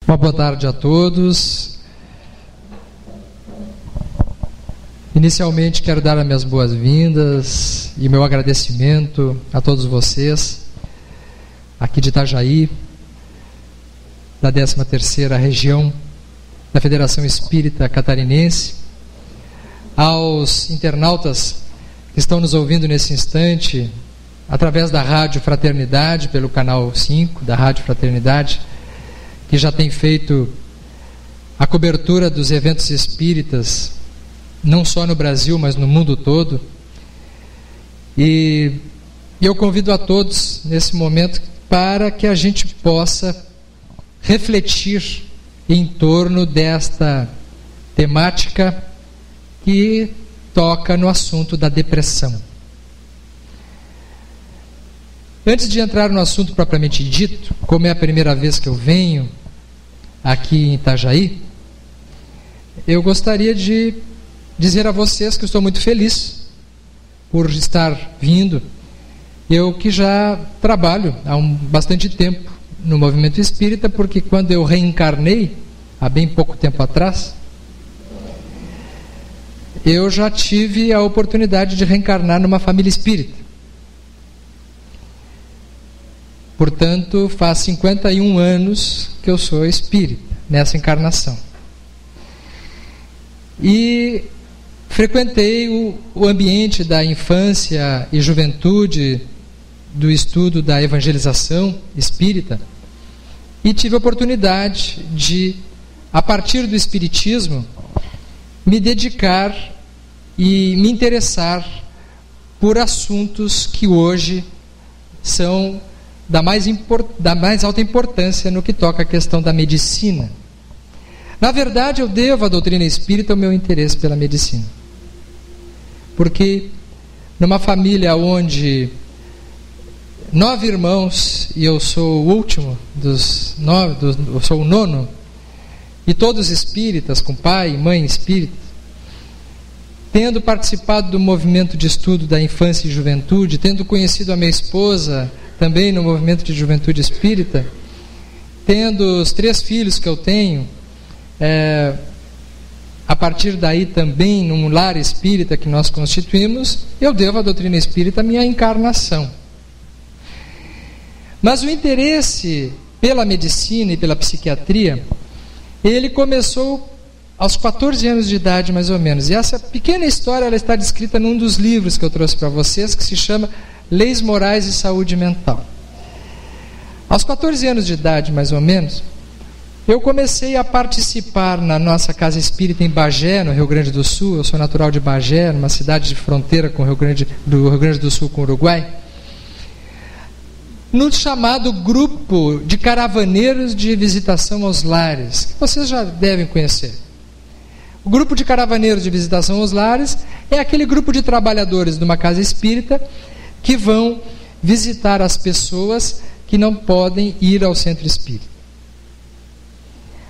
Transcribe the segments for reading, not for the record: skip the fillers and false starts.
Uma boa tarde a todos. Inicialmente quero dar as minhas boas-vindas e meu agradecimento a todos vocês aqui de Itajaí, da 13ª região da Federação Espírita Catarinense, aos internautas que estão nos ouvindo nesse instante através da Rádio Fraternidade, pelo canal 5 da Rádio Fraternidade, que já tem feito a cobertura dos eventos espíritas, não só no Brasil, mas no mundo todo. E eu convido a todos, nesse momento, para que a gente possa refletir em torno desta temática que toca no assunto da depressão. Antes de entrar no assunto propriamente dito, como é a primeira vez que eu venho aqui em Itajaí, eu gostaria de dizer a vocês que eu estou muito feliz por estar vindo. Eu que já trabalho há bastante tempo no movimento espírita, porque quando eu reencarnei, há bem pouco tempo atrás, eu já tive a oportunidade de reencarnar numa família espírita. Portanto, faz 51 anos que eu sou espírita, nessa encarnação. E frequentei o ambiente da infância e juventude, do estudo da evangelização espírita, e tive a oportunidade de, a partir do espiritismo, me dedicar e me interessar por assuntos que hoje são da mais alta importância no que toca a questão da medicina. Na verdade, eu devo à doutrina espírita o meu interesse pela medicina. Porque numa família onde 9 irmãos, e eu sou o último dos 9, eu sou o 9, e todos espíritas, com pai e mãe espíritas, tendo participado do movimento de estudo da infância e juventude, tendo conhecido a minha esposa também no movimento de juventude espírita, tendo os 3 filhos que eu tenho, a partir daí também num lar espírita que nós constituímos, eu devo à doutrina espírita a minha encarnação. Mas o interesse pela medicina e pela psiquiatria, ele começou aos 14 anos de idade, mais ou menos. E essa pequena história ela está descrita num dos livros que eu trouxe para vocês, que se chama Leis Morais e Saúde Mental. Aos 14 anos de idade, mais ou menos, eu comecei a participar na nossa casa espírita em Bagé, no Rio Grande do Sul. Eu sou natural de Bagé, numa cidade de fronteira com o Rio Grande do Sul com o Uruguai, no chamado grupo de caravaneiros de visitação aos lares, que vocês já devem conhecer. O grupo de caravaneiros de visitação aos lares é aquele grupo de trabalhadores de uma casa espírita que vão visitar as pessoas que não podem ir ao centro espírita.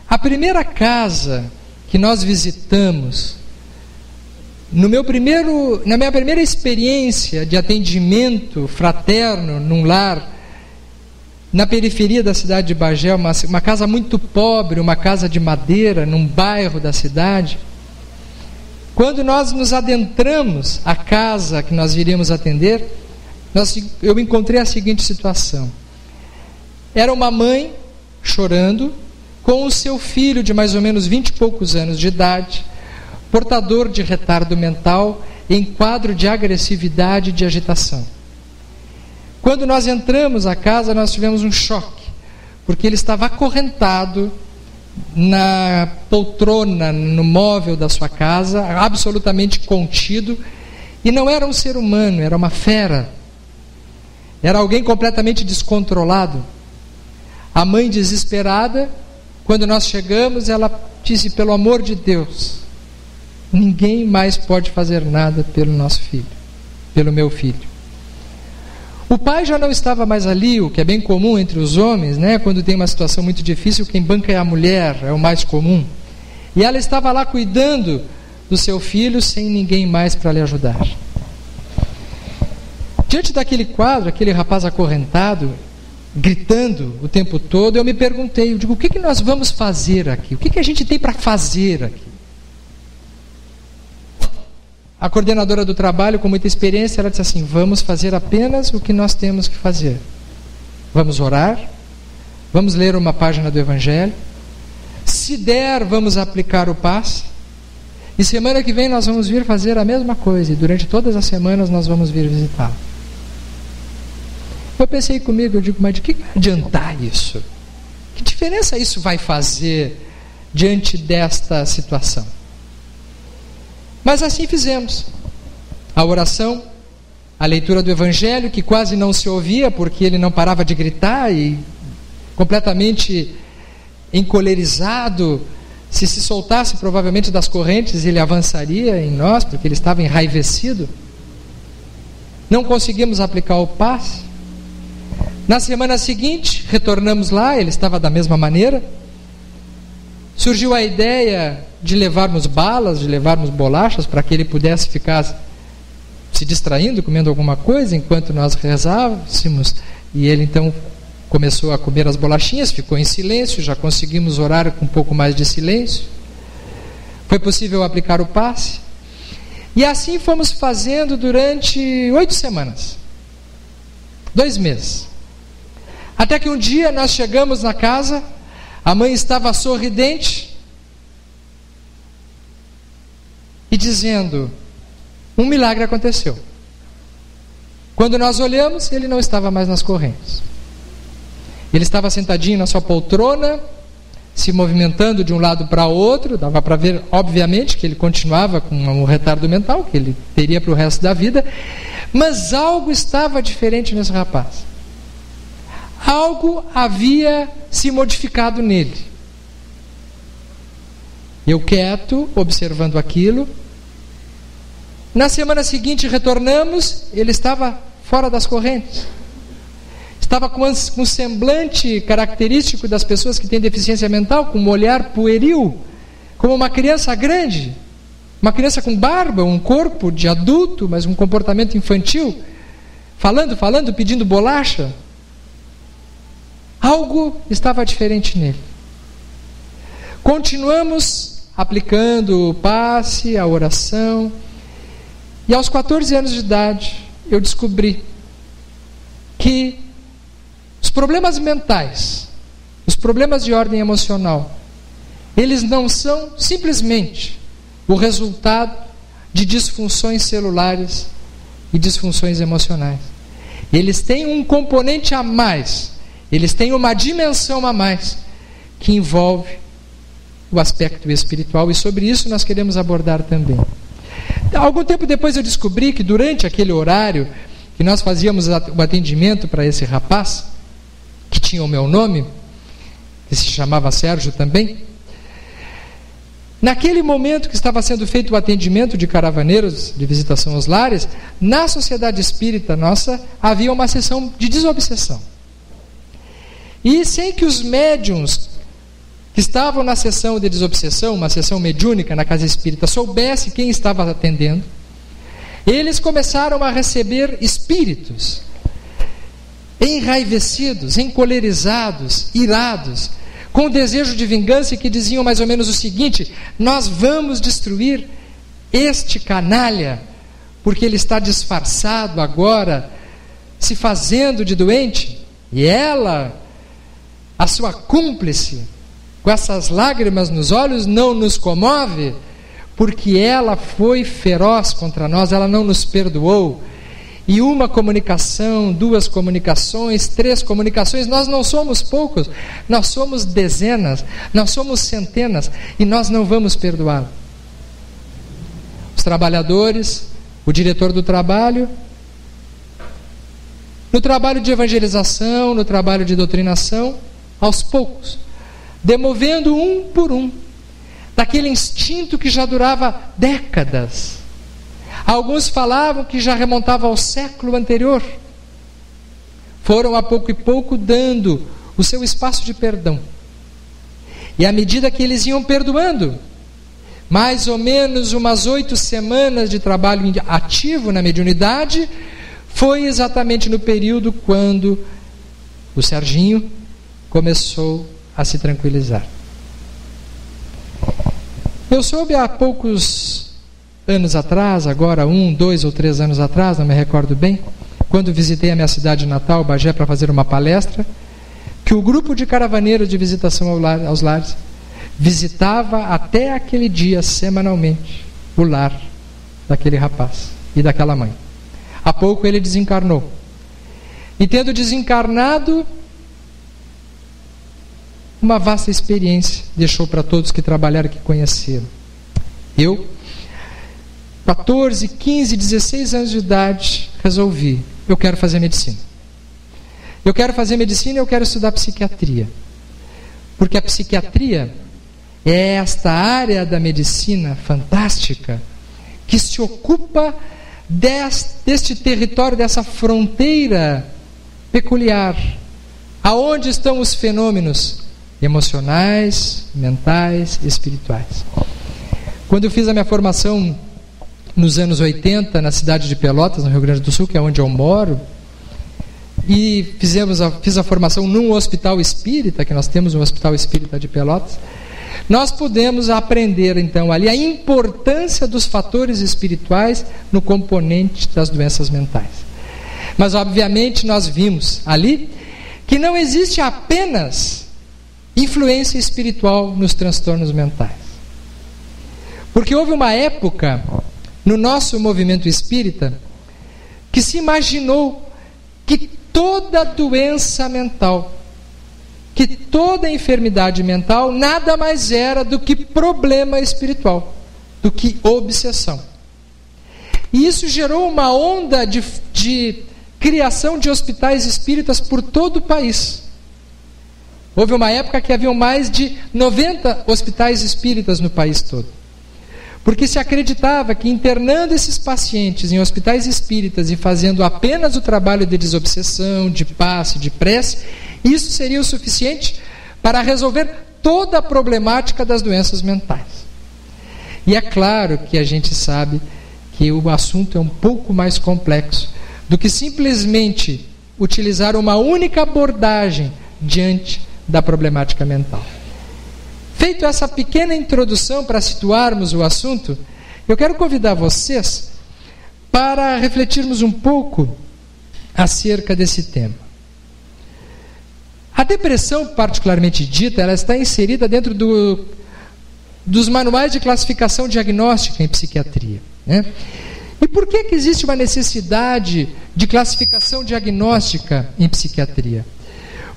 A primeira casa que nós visitamos, na minha primeira experiência de atendimento fraterno num lar na periferia da cidade de Bagé, uma casa muito pobre, uma casa de madeira, num bairro da cidade. Quando nós nos adentramos à casa que nós iríamos atender, eu encontrei a seguinte situação. Era uma mãe chorando, com o seu filho de mais ou menos 20 e poucos anos de idade, portador de retardo mental, em quadro de agressividade e de agitação. Quando nós entramos à casa, nós tivemos um choque, porque ele estava acorrentado na poltrona, no móvel da sua casa, absolutamente contido, e não era um ser humano, era uma fera. Era alguém completamente descontrolado. A mãe desesperada, quando nós chegamos, ela disse: pelo amor de Deus, ninguém mais pode fazer nada pelo nosso filho, pelo meu filho. O pai já não estava mais ali, o que é bem comum entre os homens, né? Quando tem uma situação muito difícil, quem banca é a mulher, é o mais comum. E ela estava lá cuidando do seu filho sem ninguém mais para lhe ajudar. Diante daquele quadro, aquele rapaz acorrentado, gritando o tempo todo, eu me perguntei, eu digo, o que nós vamos fazer aqui? O que a gente tem para fazer aqui? A coordenadora do trabalho, com muita experiência, ela disse assim, vamos fazer apenas o que nós temos que fazer. Vamos orar, vamos ler uma página do Evangelho, se der, vamos aplicar o passe, e semana que vem nós vamos vir fazer a mesma coisa, e durante todas as semanas nós vamos vir visitá-lo. Eu pensei comigo, eu digo, mas de que vai adiantar isso? Que diferença isso vai fazer diante desta situação? Mas assim fizemos. A oração, a leitura do Evangelho, que quase não se ouvia, porque ele não parava de gritar e completamente encolerizado, se soltasse provavelmente das correntes, ele avançaria em nós, porque ele estava enraivecido. Não conseguimos aplicar o passe. Na semana seguinte, retornamos lá, ele estava da mesma maneira. Surgiu a ideia de levarmos balas, de levarmos bolachas, para que ele pudesse ficar se distraindo, comendo alguma coisa, enquanto nós rezávamos. E ele então começou a comer as bolachinhas, ficou em silêncio, já conseguimos orar com um pouco mais de silêncio. Foi possível aplicar o passe. E assim fomos fazendo durante 8 semanas. 2 meses. Até que um dia nós chegamos na casa, a mãe estava sorridente e dizendo, um milagre aconteceu. Quando nós olhamos, ele não estava mais nas correntes. Ele estava sentadinho na sua poltrona, se movimentando de um lado para o outro, dava para ver, obviamente, que ele continuava com um retardo mental, que ele teria para o resto da vida, mas algo estava diferente nesse rapaz. Algo havia se modificado nele. Eu quieto, observando aquilo. Na semana seguinte retornamos, ele estava fora das correntes. Estava com um semblante característico das pessoas que têm deficiência mental, com um olhar pueril, como uma criança grande, uma criança com barba, um corpo de adulto, mas um comportamento infantil, falando, pedindo bolacha. Algo estava diferente nele. Continuamos aplicando o passe, a oração, e aos 14 anos de idade eu descobri que os problemas mentais, os problemas de ordem emocional, eles não são simplesmente o resultado de disfunções celulares e disfunções emocionais. Eles têm um componente a mais, eles têm uma dimensão a mais, que envolve o aspecto espiritual, e sobre isso nós queremos abordar também. Algum tempo depois eu descobri que durante aquele horário que nós fazíamos o atendimento para esse rapaz, que tinha o meu nome, que se chamava Sérgio também, naquele momento que estava sendo feito o atendimento de caravaneiros de visitação aos lares, na sociedade espírita nossa havia uma sessão de desobsessão. E sem que os médiuns que estavam na sessão de desobsessão, uma sessão mediúnica na casa espírita, soubesse quem estava atendendo, eles começaram a receber espíritos enraivecidos, encolerizados, irados, com desejo de vingança, que diziam mais ou menos o seguinte: nós vamos destruir este canalha, porque ele está disfarçado agora, se fazendo de doente, e ela, a sua cúmplice, com essas lágrimas nos olhos, não nos comove, porque ela foi feroz contra nós, ela não nos perdoou. E uma comunicação, 2 comunicações, 3 comunicações, nós não somos poucos, nós somos dezenas, nós somos centenas, e nós não vamos perdoá-la. Os trabalhadores, o diretor do trabalho, no trabalho de evangelização, no trabalho de doutrinação, aos poucos, demovendo um por um, daquele instinto que já durava décadas. Alguns falavam que já remontava ao século anterior. Foram a pouco e pouco dando o seu espaço de perdão. E à medida que eles iam perdoando, mais ou menos umas 8 semanas de trabalho ativo na mediunidade, foi exatamente no período quando O Serginho começou a se tranquilizar. Eu soube há poucos anos atrás, agora 1, 2 ou 3 anos atrás, não me recordo bem, quando visitei a minha cidade natal, Bagé, para fazer uma palestra, que o grupo de caravaneiros de visitação aos lares visitava até aquele dia, semanalmente, o lar daquele rapaz e daquela mãe. Há pouco ele desencarnou. E tendo desencarnado, uma vasta experiência deixou para todos que trabalharam, que conheceram. Eu, 14, 15, 16 anos de idade, resolvi, eu quero fazer medicina. Eu quero fazer medicina e eu quero estudar psiquiatria. Porque a psiquiatria é esta área da medicina fantástica que se ocupa deste território, dessa fronteira peculiar, aonde estão os fenômenos emocionais, mentais, espirituais. Quando eu fiz a minha formação nos anos 80, na cidade de Pelotas, no Rio Grande do Sul, que é onde eu moro, e fiz a formação num hospital espírita, que nós temos um hospital espírita de Pelotas, nós pudemos aprender então ali a importância dos fatores espirituais no componente das doenças mentais. Mas obviamente nós vimos ali que não existe apenas influência espiritual nos transtornos mentais. Porque houve uma época no nosso movimento espírita que se imaginou que toda doença mental, que toda enfermidade mental nada mais era do que problema espiritual, do que obsessão. E isso gerou uma onda de criação de hospitais espíritas por todo o país. Houve uma época que haviam mais de 90 hospitais espíritas no país todo. Porque se acreditava que internando esses pacientes em hospitais espíritas e fazendo apenas o trabalho de desobsessão, de passe, de prece, isso seria o suficiente para resolver toda a problemática das doenças mentais. E é claro que a gente sabe que o assunto é um pouco mais complexo do que simplesmente utilizar uma única abordagem diante da problemática mental. Feito essa pequena introdução para situarmos o assunto, eu quero convidar vocês para refletirmos um pouco acerca desse tema. A depressão, particularmente dita, ela está inserida dentro dos manuais de classificação diagnóstica em psiquiatria, né? E por que existe uma necessidade de classificação diagnóstica em psiquiatria?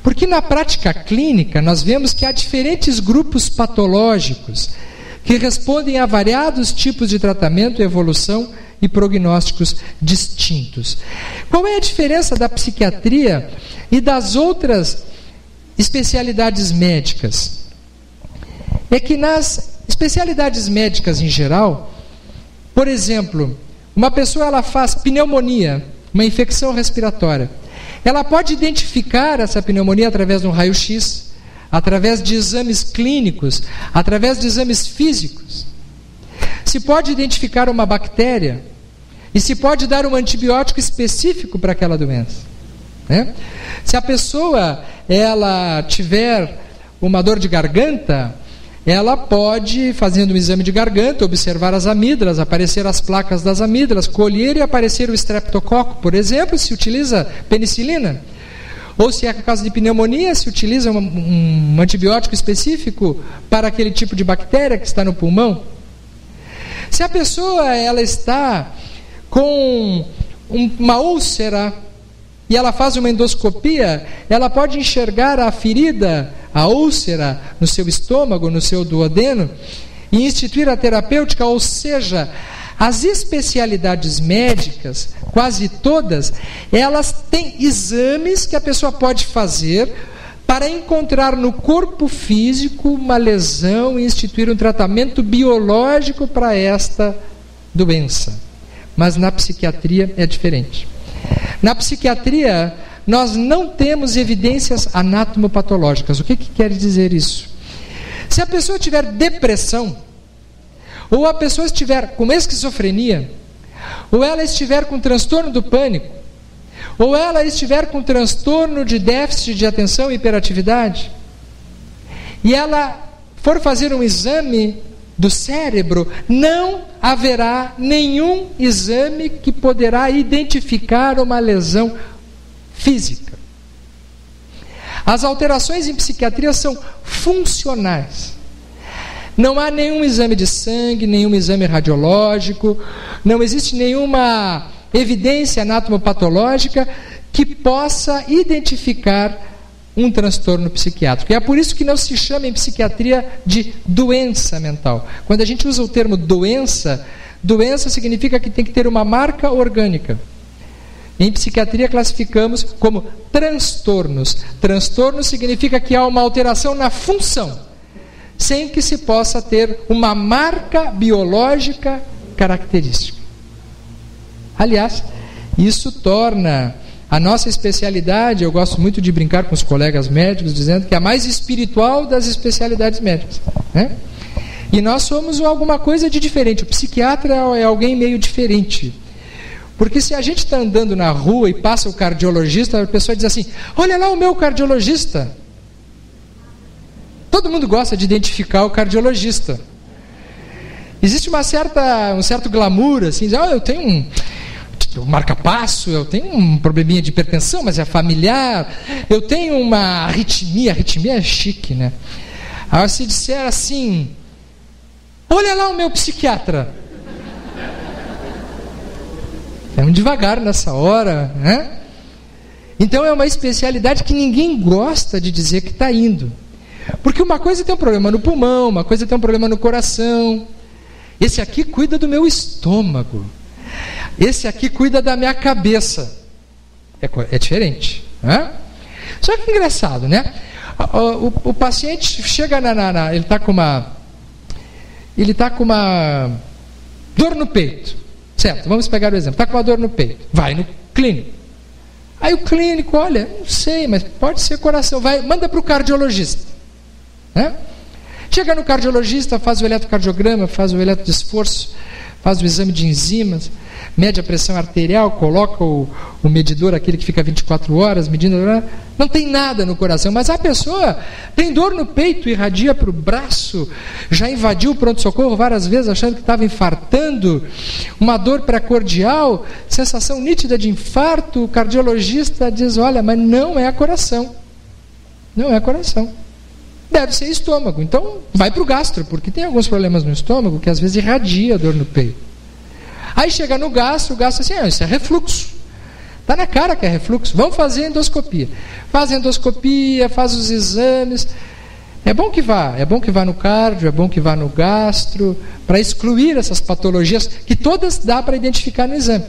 Porque na prática clínica nós vemos que há diferentes grupos patológicos que respondem a variados tipos de tratamento, evolução e prognósticos distintos. Qual é a diferença da psiquiatria e das outras especialidades médicas? É que nas especialidades médicas em geral, por exemplo, uma pessoa ela faz pneumonia, uma infecção respiratória. Ela pode identificar essa pneumonia através de um raio-x, através de exames clínicos, através de exames físicos. Se pode identificar uma bactéria e se pode dar um antibiótico específico para aquela doença, né? Se a pessoa ela tiver uma dor de garganta, ela pode, fazendo um exame de garganta, observar as amígdalas, aparecer as placas das amígdalas, colher e aparecer o estreptococo, por exemplo, se utiliza penicilina. Ou se é caso de pneumonia, se utiliza um antibiótico específico para aquele tipo de bactéria que está no pulmão. Se a pessoa ela está com uma úlcera e ela faz uma endoscopia, ela pode enxergar a ferida, a úlcera no seu estômago, no seu duodeno, e instituir a terapêutica, ou seja, as especialidades médicas, quase todas, elas têm exames que a pessoa pode fazer para encontrar no corpo físico uma lesão e instituir um tratamento biológico para esta doença. Mas na psiquiatria é diferente. Na psiquiatria, nós não temos evidências anatomopatológicas. O que quer dizer isso? Se a pessoa tiver depressão, ou a pessoa estiver com esquizofrenia, ou ela estiver com transtorno do pânico, ou ela estiver com transtorno de déficit de atenção e hiperatividade, e ela for fazer um exame do cérebro, não haverá nenhum exame que poderá identificar uma lesão física. As alterações em psiquiatria são funcionais. Não há nenhum exame de sangue, nenhum exame radiológico, não existe nenhuma evidência anatomopatológica que possa identificar um transtorno psiquiátrico. E é por isso que não se chama em psiquiatria de doença mental. Quando a gente usa o termo doença, doença significa que tem que ter uma marca orgânica. Em psiquiatria classificamos como transtornos. Transtorno significa que há uma alteração na função, sem que se possa ter uma marca biológica característica. Aliás, isso torna a nossa especialidade, eu gosto muito de brincar com os colegas médicos, dizendo que é a mais espiritual das especialidades médicas, né? E nós somos alguma coisa de diferente. O psiquiatra é alguém meio diferente. Porque se a gente está andando na rua e passa o cardiologista, a pessoa diz assim: olha lá o meu cardiologista. Todo mundo gosta de identificar o cardiologista. Existe um certo glamour, assim, dizer, eu tenho um marca-passo, eu tenho um probleminha de hipertensão, mas é familiar, eu tenho uma arritmia é chique, né? Aí se disser assim, olha lá o meu psiquiatra. Vamos devagar nessa hora, né? Então é uma especialidade que ninguém gosta de dizer que está indo. Porque uma coisa tem um problema no pulmão, uma coisa tem um problema no coração. Esse aqui cuida do meu estômago. Esse aqui cuida da minha cabeça. É diferente, né? Só que é engraçado, né? O paciente chega ele está com uma dor no peito. Certo, vamos pegar o exemplo. Está com uma dor no peito. Vai no clínico. Aí o clínico, olha, não sei, mas pode ser coração. Manda para o cardiologista. Né? Chega no cardiologista, faz o eletrocardiograma, faz o eletrodesforço, faz o exame de enzimas, mede a pressão arterial, coloca o medidor, aquele que fica 24 horas, medindo, não tem nada no coração, mas a pessoa tem dor no peito, irradia para o braço, já invadiu o pronto-socorro várias vezes, achando que estava infartando, uma dor precordial, sensação nítida de infarto, o cardiologista diz, olha, mas não é coração, não é coração. Deve ser estômago, então vai para o gastro, porque tem alguns problemas no estômago que às vezes irradia a dor no peito. Aí chega no gastro, o gastro assim, isso é refluxo. Está na cara que é refluxo, vamos fazer endoscopia. Faz endoscopia, faz os exames. É bom que vá no cardio, é bom que vá no gastro, para excluir essas patologias, que todas dá para identificar no exame.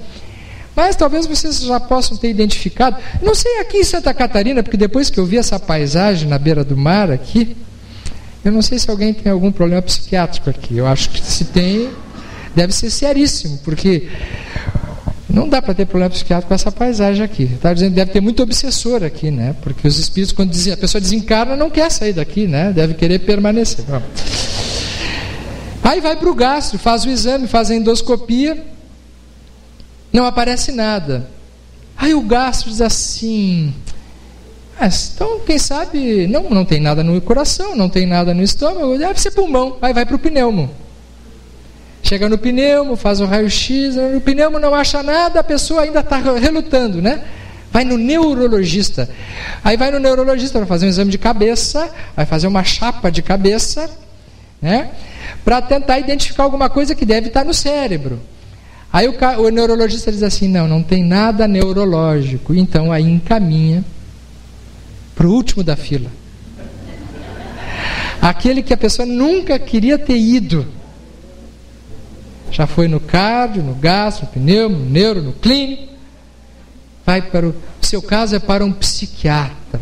Mas talvez vocês já possam ter identificado, não sei aqui em Santa Catarina, porque depois que eu vi essa paisagem na beira do mar aqui, eu não sei se alguém tem algum problema psiquiátrico aqui. Eu acho que se tem, deve ser seríssimo, porque não dá para ter problema psiquiátrico com essa paisagem aqui. Está dizendo que deve ter muito obsessor aqui, né? Porque os espíritos, quando a pessoa desencarna, não quer sair daqui, né? Deve querer permanecer. Aí vai para o gastro, faz o exame, faz a endoscopia, não aparece nada. Aí o gastro diz assim, então quem sabe não tem nada no coração, não tem nada no estômago, deve ser pulmão. Aí vai para o pneumo. Chega no pneumo, faz o raio-x, no pneumo não acha nada, a pessoa ainda está relutando, né? Vai no neurologista. Aí vai no neurologista para fazer um exame de cabeça, vai fazer uma chapa de cabeça, né? Para tentar identificar alguma coisa que deve estar no cérebro. Aí o neurologista diz assim, não tem nada neurológico. Então aí encaminha para o último da fila. Aquele que a pessoa nunca queria ter ido. Já foi no cardio, no gastro, no pneumo, no neuro, no clínico. Vai para o seu caso é para um psiquiatra.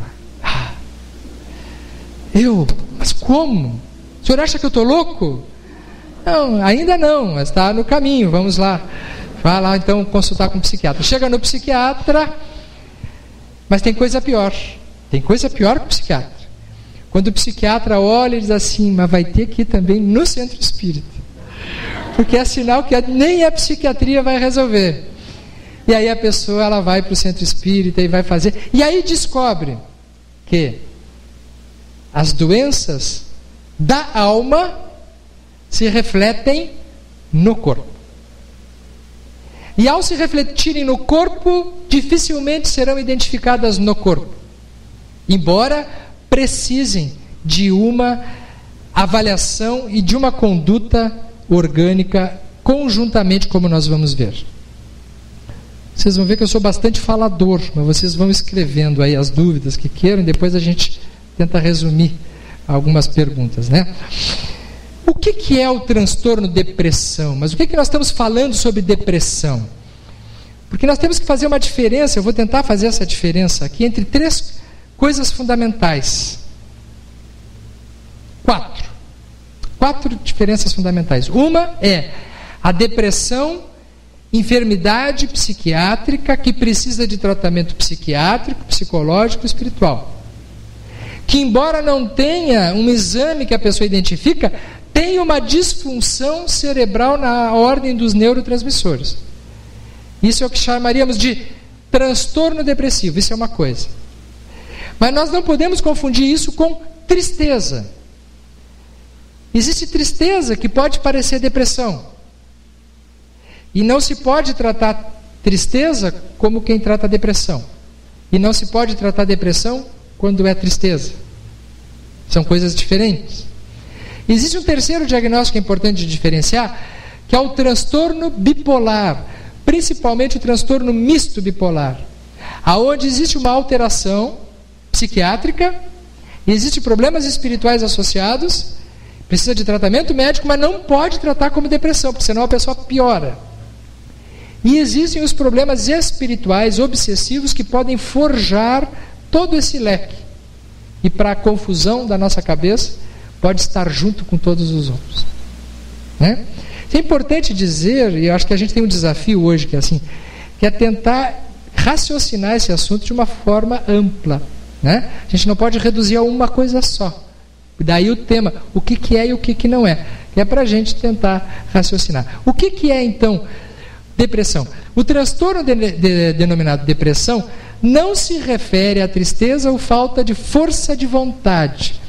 Mas como? O senhor acha que eu estou louco? Não, ainda não, mas está no caminho, vamos lá. Vai lá então consultar com o psiquiatra. Chega no psiquiatra, mas tem coisa pior. Tem coisa pior que o psiquiatra. Quando o psiquiatra olha e diz assim, mas vai ter que ir também no centro espírita. Porque é sinal que nem a psiquiatria vai resolver. E aí a pessoa ela vai para o centro espírita e vai fazer. E aí descobre que as doenças da alma se refletem no corpo. E ao se refletirem no corpo, dificilmente serão identificadas no corpo, embora precisem de uma avaliação e de uma conduta orgânica conjuntamente, como nós vamos ver. Vocês vão ver que eu sou bastante falador, mas vocês vão escrevendo aí as dúvidas que queiram e depois a gente tenta resumir algumas perguntas, né? O que é o transtorno depressão? Mas o que nós estamos falando sobre depressão? Porque nós temos que fazer uma diferença, eu vou tentar fazer essa diferença aqui, entre 3 coisas fundamentais. 4 diferenças fundamentais. Uma é a depressão, enfermidade psiquiátrica que precisa de tratamento psiquiátrico, psicológico e espiritual. Que embora não tenha um exame que a pessoa identifica, tem uma disfunção cerebral na ordem dos neurotransmissores. Isso é o que chamaríamos de transtorno depressivo, isso é uma coisa. Mas nós não podemos confundir isso com tristeza. Existe tristeza que pode parecer depressão. E não se pode tratar tristeza como quem trata depressão. E não se pode tratar depressão quando é tristeza. São coisas diferentes. Existe um terceiro diagnóstico importante de diferenciar, que é o transtorno bipolar, principalmente o transtorno misto bipolar, aonde existe uma alteração psiquiátrica, existem problemas espirituais associados, precisa de tratamento médico, mas não pode tratar como depressão, porque senão a pessoa piora. E existem os problemas espirituais obsessivos que podem forjar todo esse leque. E para a confusão da nossa cabeça, pode estar junto com todos os outros. Né? É importante dizer, e eu acho que a gente tem um desafio hoje, que é tentar raciocinar esse assunto de uma forma ampla. Né? A gente não pode reduzir a uma coisa só. Daí o tema, o que é e o que não é. Que é para a gente tentar raciocinar. O que é então depressão? O transtorno denominado depressão não se refere à tristeza ou falta de força de vontade,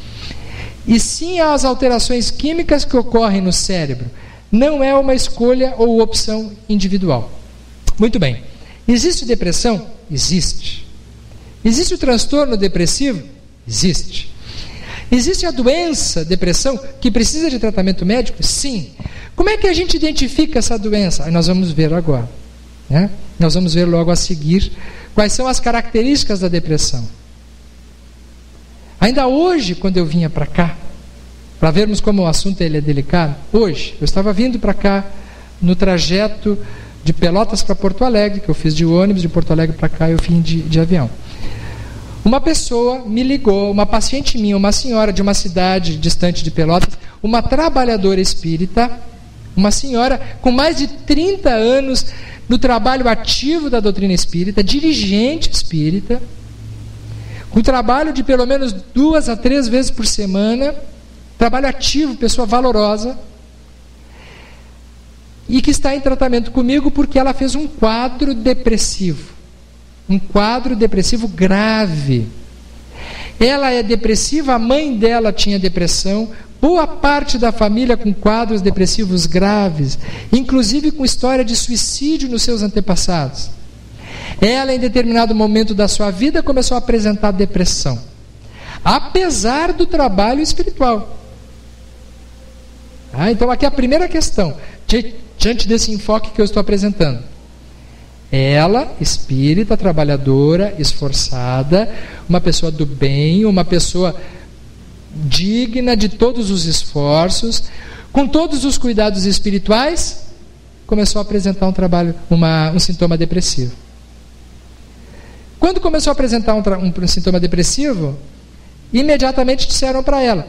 e sim às alterações químicas que ocorrem no cérebro. Não é uma escolha ou opção individual. Muito bem. Existe depressão? Existe. Existe o transtorno depressivo? Existe. Existe a doença, depressão, que precisa de tratamento médico? Sim. Como é que a gente identifica essa doença? Aí nós vamos ver agora. Né? Nós vamos ver logo a seguir quais são as características da depressão. Ainda hoje, quando eu vinha para cá, para vermos como o assunto ele é delicado, hoje, eu estava vindo para cá no trajeto de Pelotas para Porto Alegre, que eu fiz de ônibus, de Porto Alegre para cá eu vim de avião. Uma pessoa me ligou, uma paciente minha, uma senhora de uma cidade distante de Pelotas, uma trabalhadora espírita, uma senhora com mais de 30 anos no trabalho ativo da doutrina espírita, dirigente espírita, com trabalho de pelo menos 2 a 3 vezes por semana, trabalho ativo, pessoa valorosa, e que está em tratamento comigo porque ela fez um quadro depressivo grave. Ela é depressiva, a mãe dela tinha depressão, boa parte da família com quadros depressivos graves, inclusive com história de suicídio nos seus antepassados. Ela, em determinado momento da sua vida, começou a apresentar depressão, apesar do trabalho espiritual. Então aqui a primeira questão, diante desse enfoque que eu estou apresentando. Ela, espírita, trabalhadora, esforçada, uma pessoa do bem, uma pessoa digna de todos os esforços, com todos os cuidados espirituais, começou a apresentar um sintoma depressivo. Quando começou a apresentar um sintoma depressivo, imediatamente disseram para ela: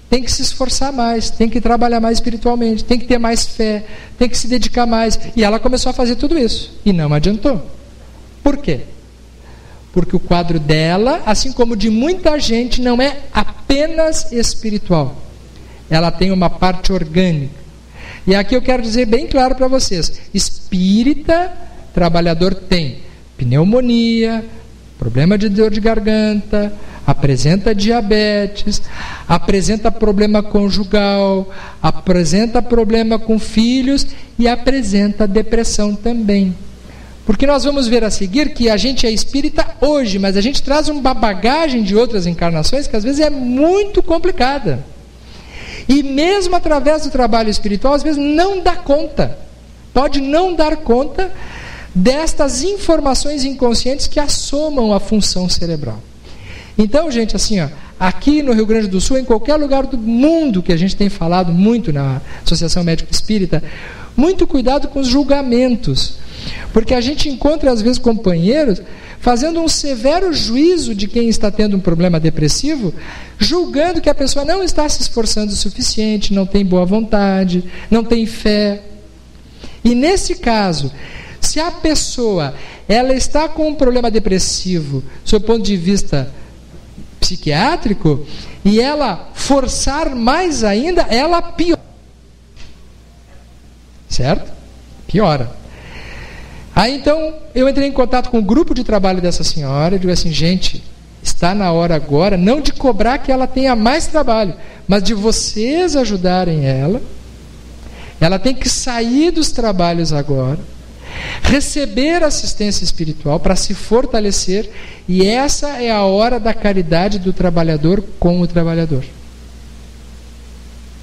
tem que se esforçar mais, tem que trabalhar mais espiritualmente, tem que ter mais fé, tem que se dedicar mais. E ela começou a fazer tudo isso. E não adiantou. Por quê? Porque o quadro dela, assim como de muita gente, não é apenas espiritual. Ela tem uma parte orgânica. E aqui eu quero dizer bem claro para vocês: espírita trabalhador tem pneumonia, problema de dor de garganta, apresenta diabetes, apresenta problema conjugal, apresenta problema com filhos e apresenta depressão também. Porque nós vamos ver a seguir que a gente é espírita hoje, mas a gente traz uma bagagem de outras encarnações que às vezes é muito complicada. E mesmo através do trabalho espiritual, às vezes não dá conta. Pode não dar conta destas informações inconscientes que assomam a função cerebral. Então, gente, assim, ó, aqui no Rio Grande do Sul, em qualquer lugar do mundo que a gente tem falado muito na Associação Médico Espírita, muito cuidado com os julgamentos, porque a gente encontra às vezes companheiros fazendo um severo juízo de quem está tendo um problema depressivo, julgando que a pessoa não está se esforçando o suficiente, não tem boa vontade, não tem fé. E nesse caso, se a pessoa ela está com um problema depressivo, sob o ponto de vista psiquiátrico, e ela forçar mais ainda, ela piora. Certo? Piora. Aí então, eu entrei em contato com o grupo de trabalho dessa senhora, e digo assim, gente, está na hora agora, não de cobrar que ela tenha mais trabalho, mas de vocês ajudarem ela. Ela tem que sair dos trabalhos agora, receber assistência espiritual para se fortalecer, e essa é a hora da caridade do trabalhador com o trabalhador.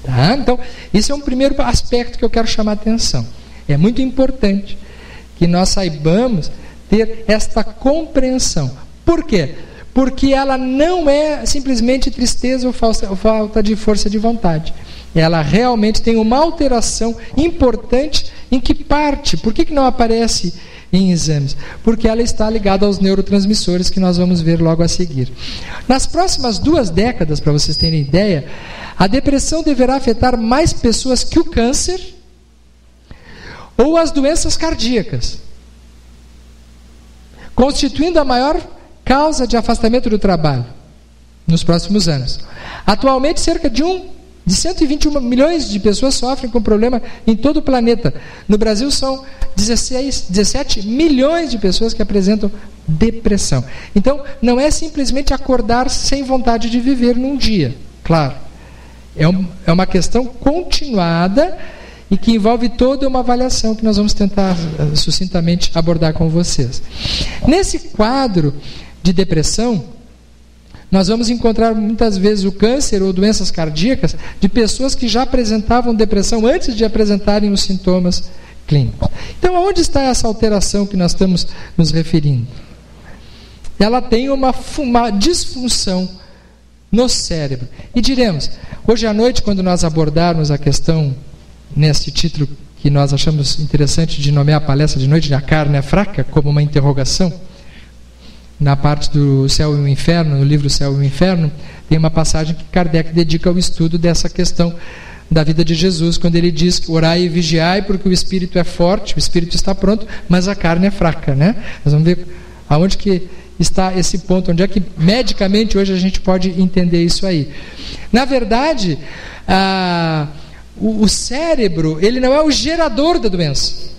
Tá? Então, esse é um primeiro aspecto que eu quero chamar a atenção. É muito importante que nós saibamos ter esta compreensão. Por quê? Porque ela não é simplesmente tristeza ou falta de força de vontade. Ela realmente tem uma alteração importante em que parte. Por que não aparece em exames? Porque ela está ligada aos neurotransmissores que nós vamos ver logo a seguir. Nas próximas 2 décadas, para vocês terem ideia, a depressão deverá afetar mais pessoas que o câncer ou as doenças cardíacas, constituindo a maior causa de afastamento do trabalho nos próximos anos. Atualmente, cerca de 121 milhões de pessoas sofrem com problema em todo o planeta. No Brasil são 17 milhões de pessoas que apresentam depressão. Então, não é simplesmente acordar sem vontade de viver num dia, claro. É uma questão continuada e que envolve toda uma avaliação que nós vamos tentar sucintamente abordar com vocês. Nesse quadro de depressão, nós vamos encontrar muitas vezes o câncer ou doenças cardíacas de pessoas que já apresentavam depressão antes de apresentarem os sintomas clínicos. Então, aonde está essa alteração que nós estamos nos referindo? Ela tem uma disfunção no cérebro. E diremos, hoje à noite, quando nós abordarmos a questão nesse título que nós achamos interessante de nomear a palestra de noite, a carne é fraca, como uma interrogação, na parte do Céu e o Inferno, no livro Céu e o Inferno, tem uma passagem que Kardec dedica ao estudo dessa questão da vida de Jesus, quando ele diz que orai e vigiai, porque o espírito é forte, o espírito está pronto, mas a carne é fraca, né? Nós vamos ver aonde que está esse ponto, onde é que medicamente hoje a gente pode entender isso aí. Na verdade, o cérebro, ele não é o gerador da doença,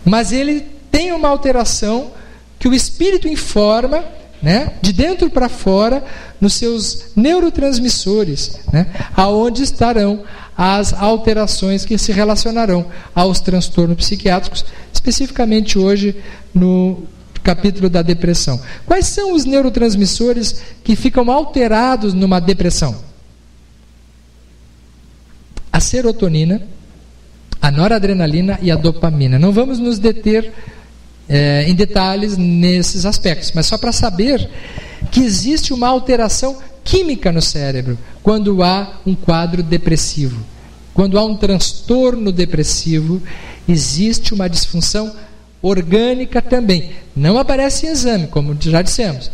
mas ele tem uma alteração que o espírito informa, né, de dentro para fora, nos seus neurotransmissores, né, aonde estarão as alterações que se relacionarão aos transtornos psiquiátricos, especificamente hoje no capítulo da depressão. Quais são os neurotransmissores que ficam alterados numa depressão? A serotonina, a noradrenalina e a dopamina. Não vamos nos deter em detalhes nesses aspectos, mas só para saber que existe uma alteração química no cérebro quando há um quadro depressivo. Quando há um transtorno depressivo, existe uma disfunção orgânica também. Não aparece em exame, como já dissemos,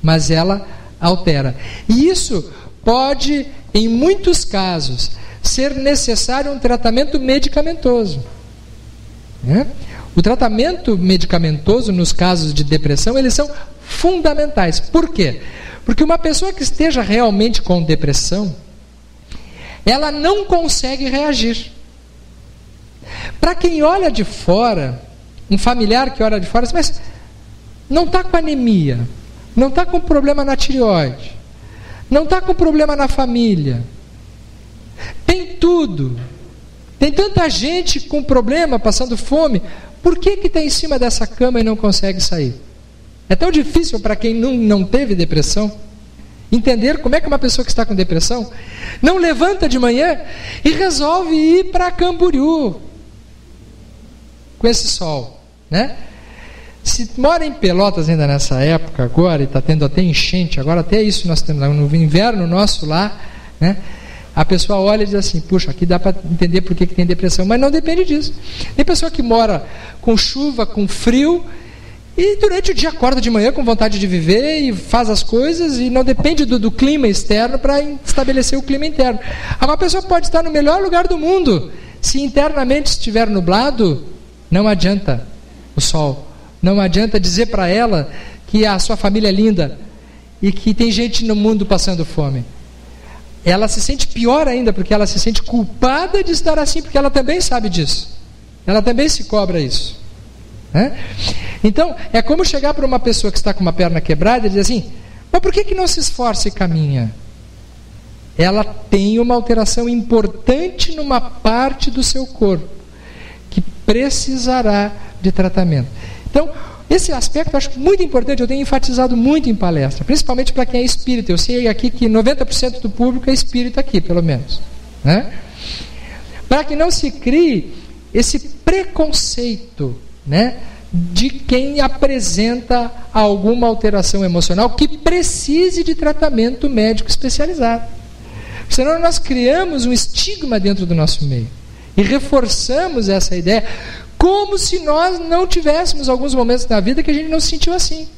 mas ela altera. E isso pode, em muitos casos, ser necessário um tratamento medicamentoso, né? O tratamento medicamentoso, nos casos de depressão, eles são fundamentais. Por quê? Porque uma pessoa que esteja realmente com depressão, ela não consegue reagir. Para quem olha de fora, um familiar que ora de fora, mas não está com anemia, não está com problema na tireoide, não está com problema na família, tem tudo, tem tanta gente com problema, passando fome, por que está em cima dessa cama e não consegue sair? É tão difícil para quem não teve depressão entender como é que uma pessoa que está com depressão não levanta de manhã e resolve ir para Camboriú com esse sol, né? Se mora em Pelotas ainda nessa época agora, e está tendo até enchente, agora até isso nós temos no inverno nosso lá, né? A pessoa olha e diz assim, puxa, aqui dá para entender por que tem depressão, mas não depende disso. Tem pessoa que mora com chuva, com frio, e durante o dia acorda de manhã com vontade de viver e faz as coisas e não depende do clima externo para estabelecer o clima interno. Agora a pessoa pode estar no melhor lugar do mundo, se internamente estiver nublado, não adianta o sol, não adianta dizer para ela que a sua família é linda e que tem gente no mundo passando fome. Ela se sente pior ainda, porque ela se sente culpada de estar assim, porque ela também sabe disso, ela também se cobra isso. Então, é como chegar para uma pessoa que está com uma perna quebrada e dizer assim, mas por que não se esforça e caminha? Ela tem uma alteração importante numa parte do seu corpo que precisará de tratamento. Então, esse aspecto eu acho muito importante, eu tenho enfatizado muito em palestra, principalmente para quem é espírita. Eu sei aqui que 90% do público é espírita aqui, pelo menos, né? Para que não se crie esse preconceito, né, de quem apresenta alguma alteração emocional que precise de tratamento médico especializado. Senão nós criamos um estigma dentro do nosso meio e reforçamos essa ideia como se nós não tivéssemos alguns momentos na vida que a gente não se sentiu assim.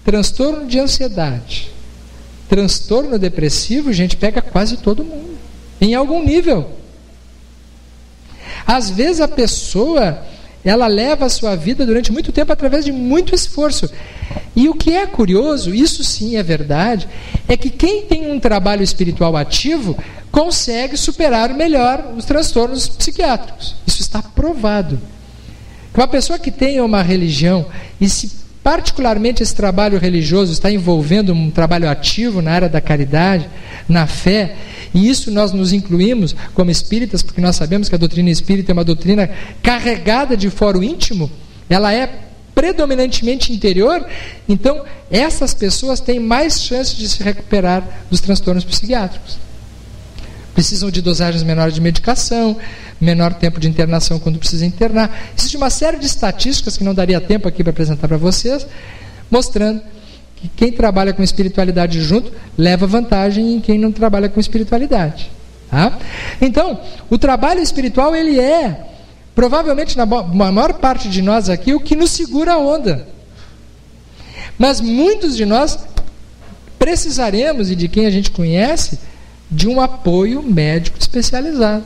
Transtorno de ansiedade, transtorno depressivo, gente, pega quase todo mundo, em algum nível. Às vezes a pessoa, ela leva a sua vida durante muito tempo através de muito esforço. E o que é curioso, isso sim é verdade, é que quem tem um trabalho espiritual ativo consegue superar melhor os transtornos psiquiátricos. Isso está provado. Uma pessoa que tenha uma religião e se particularmente esse trabalho religioso está envolvendo um trabalho ativo na área da caridade, na fé, e isso nós nos incluímos como espíritas, porque nós sabemos que a doutrina espírita é uma doutrina carregada de foro íntimo, ela é predominantemente interior, então essas pessoas têm mais chances de se recuperar dos transtornos psiquiátricos. Precisam de dosagens menores de medicação, menor tempo de internação quando precisa internar. Existe uma série de estatísticas que não daria tempo aqui para apresentar para vocês, mostrando que quem trabalha com espiritualidade junto leva vantagem em quem não trabalha com espiritualidade. Tá? Então, o trabalho espiritual, ele é, provavelmente na maior parte de nós aqui, o que nos segura a onda. Mas muitos de nós precisaremos, e de quem a gente conhece, de um apoio médico especializado.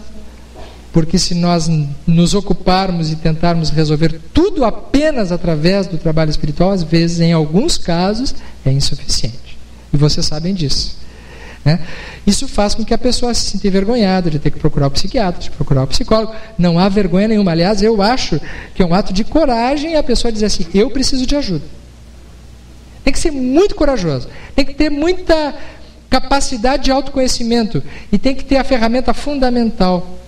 Porque se nós nos ocuparmos e tentarmos resolver tudo apenas através do trabalho espiritual, às vezes, em alguns casos, é insuficiente. E vocês sabem disso. Né? Isso faz com que a pessoa se sinta envergonhada de ter que procurar o psiquiatra, de procurar o psicólogo. Não há vergonha nenhuma. Aliás, eu acho que é um ato de coragem a pessoa dizer assim, eu preciso de ajuda. Tem que ser muito corajoso. Tem que ter muita capacidade de autoconhecimento. E tem que ter a ferramenta fundamental,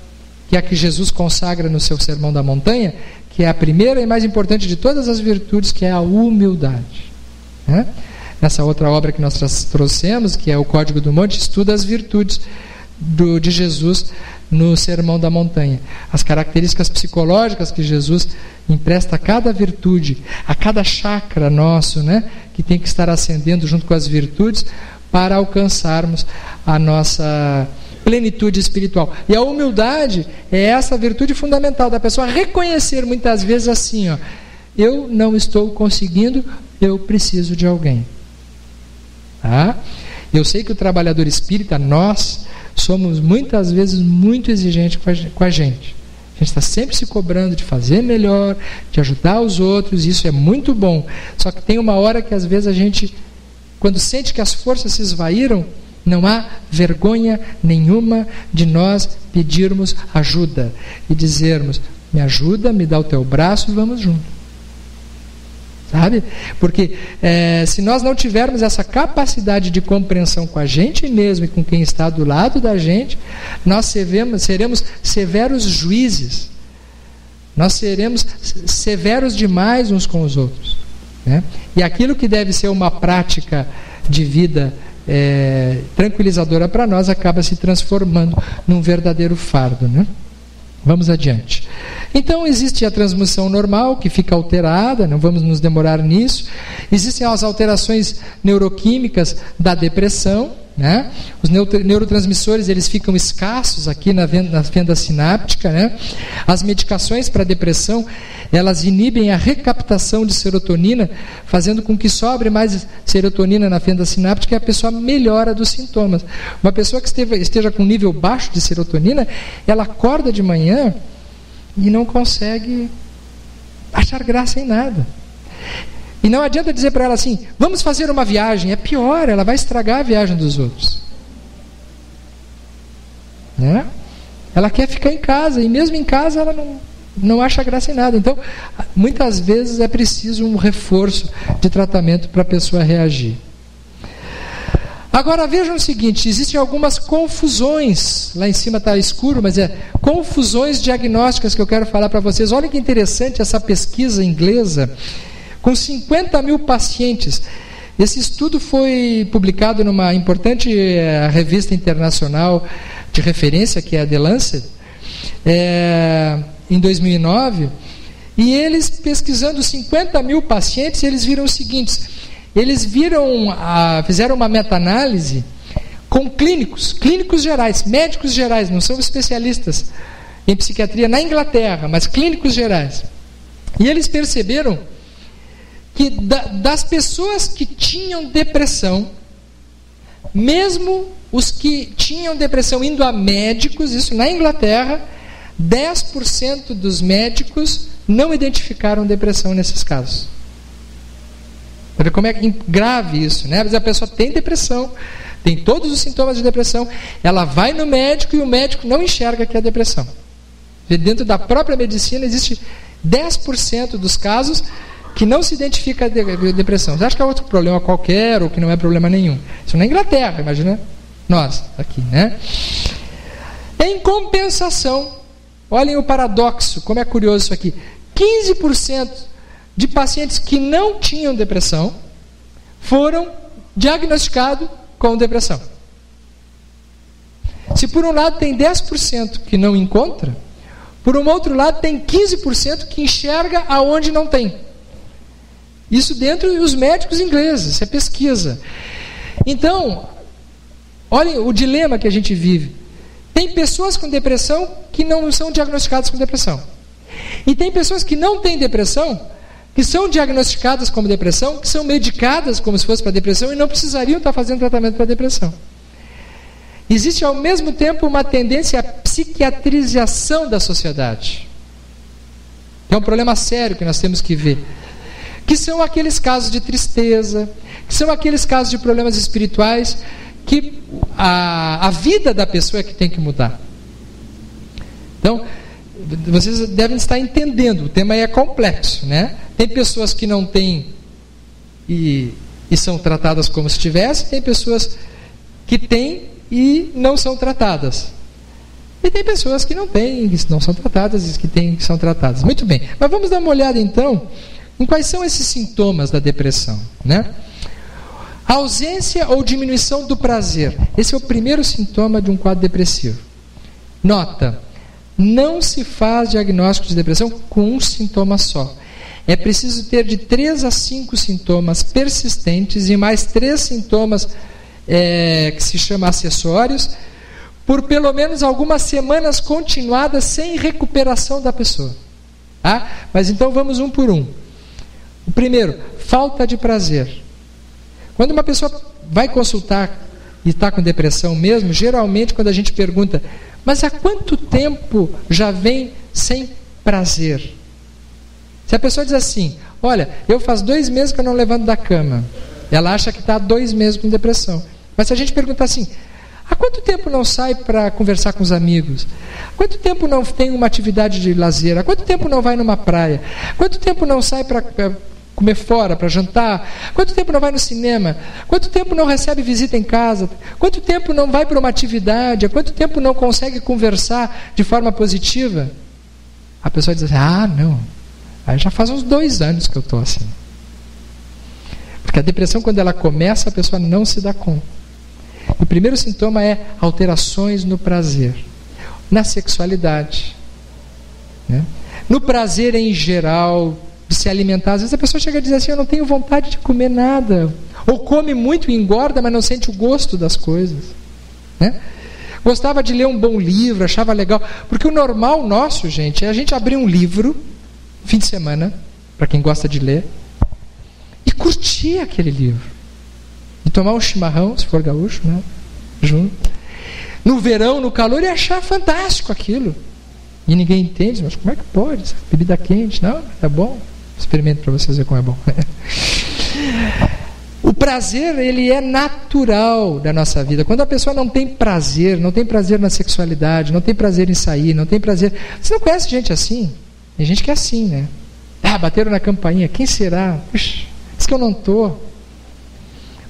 que é a que Jesus consagra no seu Sermão da Montanha, que é a primeira e mais importante de todas as virtudes, que é a humildade. Né? Nessa outra obra que nós trouxemos, que é o Código do Monte, estuda as virtudes de Jesus no Sermão da Montanha. As características psicológicas que Jesus empresta a cada virtude, a cada chakra nosso, né? Que tem que estar ascendendo junto com as virtudes para alcançarmos a nossa plenitude espiritual. E a humildade é essa virtude fundamental da pessoa reconhecer muitas vezes assim, ó, eu não estou conseguindo, eu preciso de alguém. Tá? Eu sei que o trabalhador espírita, nós somos muitas vezes muito exigentes com a gente. A gente está sempre se cobrando de fazer melhor, de ajudar os outros, isso é muito bom. Só que tem uma hora que às vezes a gente, quando sente que as forças se esvaíram, Não há vergonha nenhuma de nós pedirmos ajuda e dizermos: me ajuda, me dá o teu braço e vamos juntos. Sabe? Porque se nós não tivermos essa capacidade de compreensão com a gente mesmo e com quem está do lado da gente, nós seremos severos juízes. Nós seremos severos demais uns com os outros, né? E aquilo que deve ser uma prática de vida tranquilizadora para nós acaba se transformando num verdadeiro fardo, né? Vamos adiante. Então existe a transmissão normal, que fica alterada, não vamos nos demorar nisso. Existem as alterações neuroquímicas da depressão, né? Os neurotransmissores, eles ficam escassos aqui na fenda sináptica, né? As medicações para depressão, elas inibem a recaptação de serotonina, fazendo com que sobre mais serotonina na fenda sináptica e a pessoa melhora dos sintomas. Uma pessoa que esteja com nível baixo de serotonina, ela acorda de manhã e não consegue achar graça em nada. E não adianta dizer para ela assim: vamos fazer uma viagem. É pior, ela vai estragar a viagem dos outros, né? Ela quer ficar em casa, e mesmo em casa ela não acha graça em nada. Então, muitas vezes é preciso um reforço de tratamento para a pessoa reagir. Agora vejam o seguinte: existem algumas confusões, lá em cima está escuro, mas confusões diagnósticas que eu quero falar para vocês. Olha que interessante essa pesquisa inglesa, com 50 mil pacientes. Esse estudo foi publicado numa importante revista internacional de referência, que é a The Lancet, em 2009, e eles, pesquisando 50 mil pacientes, eles viram o seguinte: eles fizeram uma meta-análise com clínicos gerais, médicos gerais, não são especialistas em psiquiatria na Inglaterra, mas clínicos gerais. E eles perceberam que das pessoas que tinham depressão, mesmo os que tinham depressão indo a médicos, isso na Inglaterra, 10% dos médicos não identificaram depressão nesses casos. Olha como é grave isso, né? Às vezes a pessoa tem depressão, tem todos os sintomas de depressão, ela vai no médico e o médico não enxerga que é depressão. Dentro da própria medicina existe 10% dos casos que não se identifica a depressão. Você acha que é outro problema qualquer ou que não é problema nenhum? Isso na Inglaterra, imagina nós aqui, né? Em compensação, olhem o paradoxo, como é curioso isso aqui: 15% de pacientes que não tinham depressão foram diagnosticados com depressão. Se por um lado tem 10% que não encontra, por um outro lado tem 15% que enxerga aonde não tem. Isso dentro dos médicos ingleses, isso é pesquisa. Então, olhem o dilema que a gente vive. Tem pessoas com depressão que não são diagnosticadas com depressão. E tem pessoas que não têm depressão, que são diagnosticadas como depressão, que são medicadas como se fosse para depressão e não precisariam estar fazendo tratamento para depressão. Existe ao mesmo tempo uma tendência à psiquiatrização da sociedade. É um problema sério que nós temos que ver. Que são aqueles casos de tristeza, que são aqueles casos de problemas espirituais, que a vida da pessoa é que tem que mudar. Então, vocês devem estar entendendo, o tema é complexo, né? Tem pessoas que não têm e são tratadas como se tivessem, tem pessoas que têm e não são tratadas. E tem pessoas que não têm, que não são tratadas, e que têm, que são tratadas. Muito bem, mas vamos dar uma olhada então em quais são esses sintomas da depressão, né? A ausência ou diminuição do prazer. Esse é o primeiro sintoma de um quadro depressivo. Nota: não se faz diagnóstico de depressão com um sintoma só. É preciso ter de 3 a 5 sintomas persistentes e mais 3 sintomas que se chamam acessórios, por pelo menos algumas semanas continuadas sem recuperação da pessoa. Tá? Mas então vamos um por um. O primeiro, falta de prazer. Quando uma pessoa vai consultar e está com depressão mesmo, geralmente quando a gente pergunta: mas há quanto tempo já vem sem prazer? Se a pessoa diz assim: olha, eu faz 2 meses que eu não levanto da cama, ela acha que está há 2 meses com depressão. Mas se a gente perguntar assim, há quanto tempo não sai para conversar com os amigos? Há quanto tempo não tem uma atividade de lazer? Há quanto tempo não vai numa praia? Há quanto tempo não sai para comer fora, para jantar? Quanto tempo não vai no cinema? Quanto tempo não recebe visita em casa? Quanto tempo não vai para uma atividade? Há quanto tempo não consegue conversar de forma positiva? A pessoa diz assim, não, aí já faz uns 2 anos que eu estou assim. Porque a depressão, quando ela começa, a pessoa não se dá conta. O primeiro sintoma é alterações no prazer, na sexualidade, né? No prazer em geral, de se alimentar. Às vezes a pessoa chega a dizer assim, eu não tenho vontade de comer nada, ou come muito e engorda, mas não sente o gosto das coisas, né? Gostava de ler um bom livro, achava legal, porque o normal nosso, gente, é a gente abrir um livro fim de semana, para quem gosta de ler, e curtir aquele livro, e tomar um chimarrão, se for gaúcho, né, junto, no verão, no calor, e achar fantástico aquilo. E ninguém entende, mas como é que pode? Essa bebida quente, não, tá bom. Experimento para vocês verem como é bom. O prazer, ele é natural da nossa vida. Quando a pessoa não tem prazer na sexualidade, não tem prazer em sair, não tem prazer... Você não conhece gente assim? Tem gente que é assim, né? Bateram na campainha, quem será? Puxa, diz que eu não estou.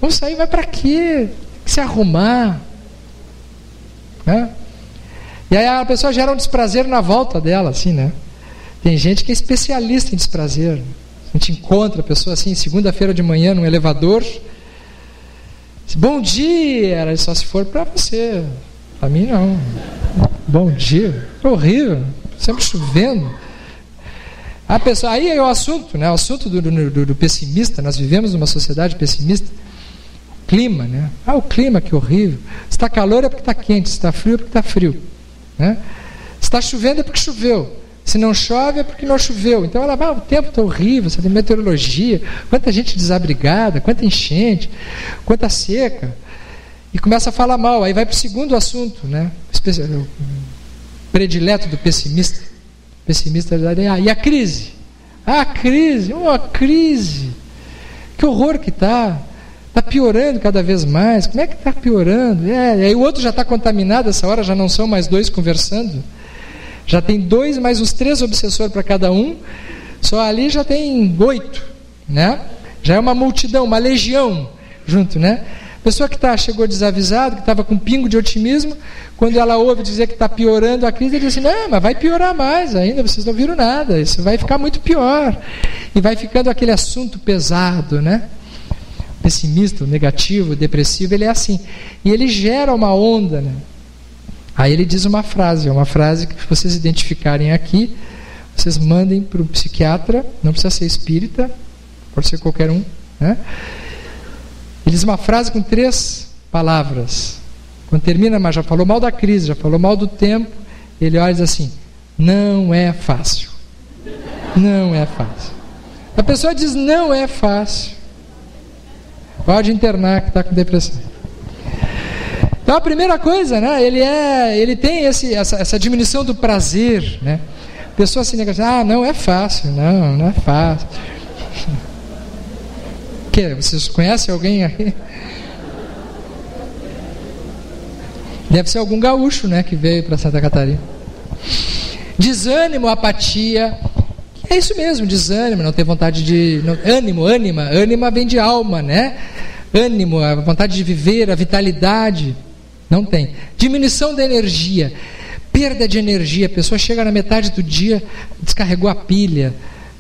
Vamos sair, mas para quê? Tem que se arrumar. Né? E aí a pessoa gera um desprazer na volta dela, assim, né? Tem gente que é especialista em desprazer. A gente encontra a pessoa assim, segunda-feira de manhã, num elevador. Bom dia! Só se for para você. Para mim, não. Bom dia. Horrível. Sempre chovendo. A pessoa, aí é o assunto, né? O assunto do pessimista. Nós vivemos numa sociedade pessimista. Clima, né? O clima, que horrível. Se está calor é porque está quente. Se está frio é porque está frio. Né? Se está chovendo é porque choveu. Se não chove é porque não choveu. Então ela vai, o tempo está horrível, você tem meteorologia, quanta gente desabrigada, quanta enchente, quanta seca. E começa a falar mal. Aí vai para o segundo assunto, né? O predileto do pessimista. O pessimista diz, e a crise? A crise, uma crise. Que horror que está. Está piorando cada vez mais. Como é que está piorando? Aí o outro já está contaminado, essa hora já não são mais 2 conversando. Já tem 2 mais uns 3 obsessores para cada um. Só ali já tem 8, né? Já é uma multidão, uma legião junto, né? A pessoa que chegou desavisada, que estava com um pingo de otimismo, quando ela ouve dizer que está piorando a crise, ela diz assim, não, mas vai piorar mais ainda, vocês não viram nada, isso vai ficar muito pior. E vai ficando aquele assunto pesado, né? O pessimista, o negativo, o depressivo, ele é assim. E ele gera uma onda, né? Aí ele diz uma frase que se vocês identificarem aqui, vocês mandem para o psiquiatra, não precisa ser espírita, pode ser qualquer um, né? Ele diz uma frase com 3 palavras. Quando termina, mas já falou mal da crise, já falou mal do tempo, ele olha e diz assim, não é fácil. Não é fácil. A pessoa diz, não é fácil. Pode internar que está com depressão. Então a primeira coisa, né, ele tem essa diminuição do prazer, né? A pessoa assim, não é fácil, não é fácil. Vocês conhecem alguém aí? Deve ser algum gaúcho, né, que veio para Santa Catarina. Desânimo, apatia, é isso mesmo, desânimo, não ter vontade de... ânima vem de alma, né? Ânimo, a vontade de viver, a vitalidade. Não tem. Diminuição da energia, perda de energia, a pessoa chega na metade do dia, descarregou a pilha,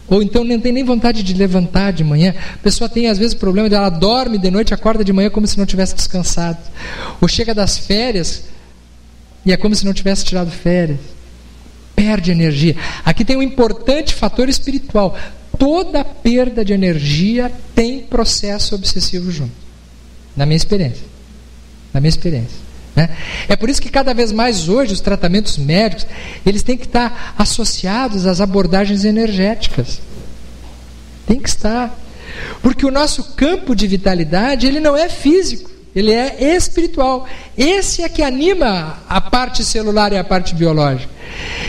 ou então não tem nem vontade de levantar de manhã. A pessoa tem às vezes o problema dela, dorme de noite, acorda de manhã como se não tivesse descansado, ou chega das férias e é como se não tivesse tirado férias, perde energia. Aqui tem um importante fator espiritual. Toda perda de energia tem processo obsessivo junto, na minha experiência, né? É por isso que cada vez mais hoje os tratamentos médicos, eles têm que estar associados às abordagens energéticas. Tem que estar. Porque o nosso campo de vitalidade, ele não é físico, ele é espiritual. Esse é que anima a parte celular e a parte biológica.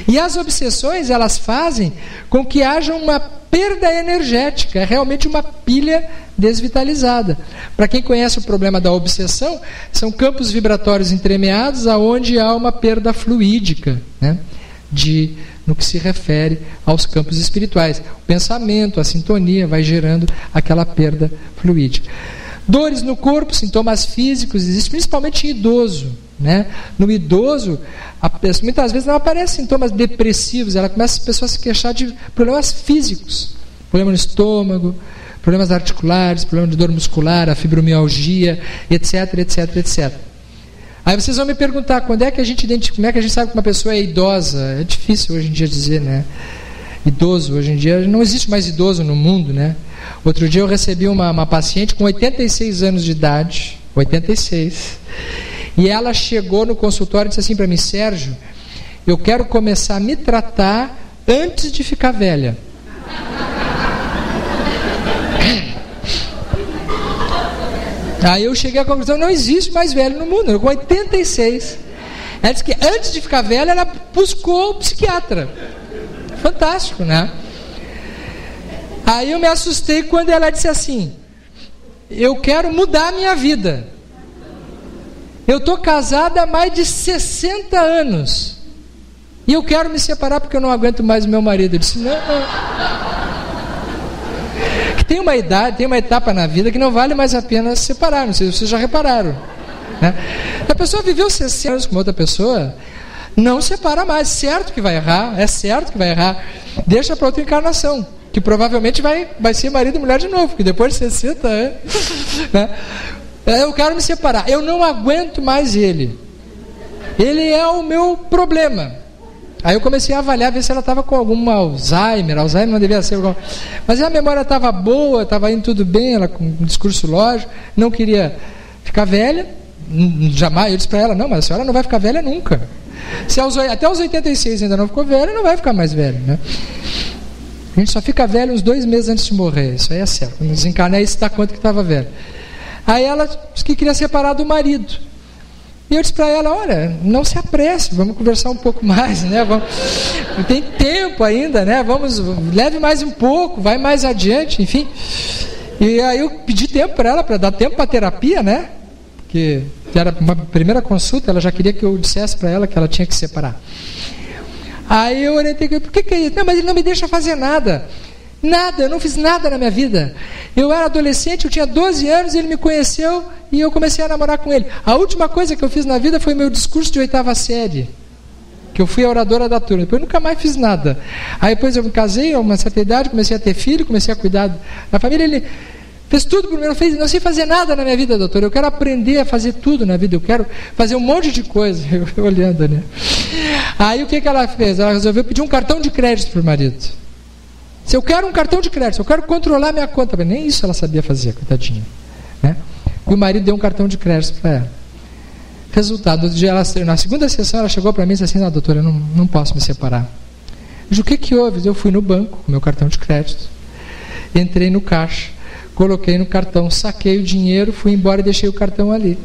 E as obsessões, elas fazem com que haja uma perda energética, é realmente uma pilha desvitalizada. Para quem conhece o problema da obsessão, são campos vibratórios entremeados aonde há uma perda fluídica, né? No que se refere aos campos espirituais. O pensamento, a sintonia vai gerando aquela perda fluídica. Dores no corpo, sintomas físicos, existem principalmente em idoso, né? No idoso, muitas vezes não aparecem sintomas depressivos, a pessoa a se queixar de problemas físicos, problema no estômago, problemas articulares, problema de dor muscular, a fibromialgia, etc, etc, etc. Aí vocês vão me perguntar, como é que a gente sabe que uma pessoa é idosa? É difícil hoje em dia dizer, né? Idoso, hoje em dia, não existe mais idoso no mundo, né? Outro dia eu recebi uma paciente com 86 anos de idade, 86, e ela chegou no consultório e disse assim para mim: Sérgio, eu quero começar a me tratar antes de ficar velha. Aí eu cheguei à conclusão: não existe mais velho no mundo. Eu com 86. Ela disse que antes de ficar velha ela buscou o psiquiatra. Fantástico, né? Aí eu me assustei quando ela disse assim: eu quero mudar a minha vida. Eu estou casada há mais de 60 anos e eu quero me separar porque eu não aguento mais o meu marido. Eu disse: não. Tem uma idade, tem uma etapa na vida que não vale mais a pena se separar. Não sei se vocês já repararam, né? A pessoa viveu 60 anos com outra pessoa, não separa mais. Certo que vai errar, é certo que vai errar. Deixa para outra encarnação, que provavelmente vai ser marido e mulher de novo, porque depois de 60 anos, né? Eu quero me separar, eu não aguento mais ele. Ele é o meu problema. Aí eu comecei a avaliar, ver se ela estava com algum Alzheimer. Alzheimer não devia ser, mas a memória estava boa, estava indo tudo bem, ela com um discurso lógico, não queria ficar velha, jamais. Eu disse para ela: não, mas a senhora não vai ficar velha nunca. Se até os 86 ainda não ficou velha, não vai ficar mais velha, né? A gente só fica velho uns 2 meses antes de morrer, isso aí é certo. Quando desencarna, aí se dá conta que estava velha. Aí ela disse que queria separar do marido. E eu disse para ela: olha, não se apresse, vamos conversar um pouco mais, né? Tem tempo ainda, né? Leve mais um pouco, vai mais adiante, enfim. E aí eu pedi tempo para ela, para dar tempo para a terapia, né? Porque era uma primeira consulta, ela já queria que eu dissesse para ela que ela tinha que se separar. Aí eu orientei: por que é isso? Não, mas ele não me deixa fazer nada. Nada, eu não fiz nada na minha vida. Eu era adolescente, eu tinha 12 anos, ele me conheceu e eu comecei a namorar com ele. A última coisa que eu fiz na vida foi meu discurso de 8ª série, que eu fui a oradora da turma. Depois eu nunca mais fiz nada. Aí depois eu me casei a uma certa idade, comecei a ter filho, comecei a cuidar da família. Ele fez tudo por mim, não sei fazer nada na minha vida, doutor. Eu quero aprender a fazer tudo na vida, eu quero fazer um monte de coisa. Eu olhando, né? Aí o que ela fez? Ela resolveu pedir um cartão de crédito para o marido. Se eu quero um cartão de crédito, eu quero controlar minha conta. Mas nem isso ela sabia fazer, coitadinha, né? E o marido deu um cartão de crédito para ela. Resultado, na segunda sessão ela chegou para mim e disse assim: não, doutora, eu não posso me separar. Eu disse: o que houve? Eu fui no banco com meu cartão de crédito, entrei no caixa, coloquei no cartão, saquei o dinheiro, fui embora e deixei o cartão ali.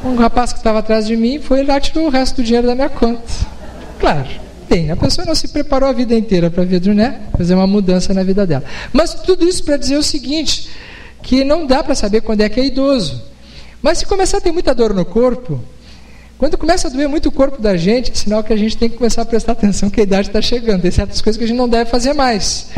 Um rapaz que estava atrás de mim foi lá e tirou o resto do dinheiro da minha conta. Claro. A pessoa não se preparou a vida inteira para vir, né? Fazer uma mudança na vida dela. Mas tudo isso para dizer o seguinte, que não dá para saber quando é que é idoso. Mas se começar a ter muita dor no corpo, quando começa a doer muito o corpo da gente, é sinal que a gente tem que começar a prestar atenção que a idade está chegando. Tem certas coisas que a gente não deve fazer mais.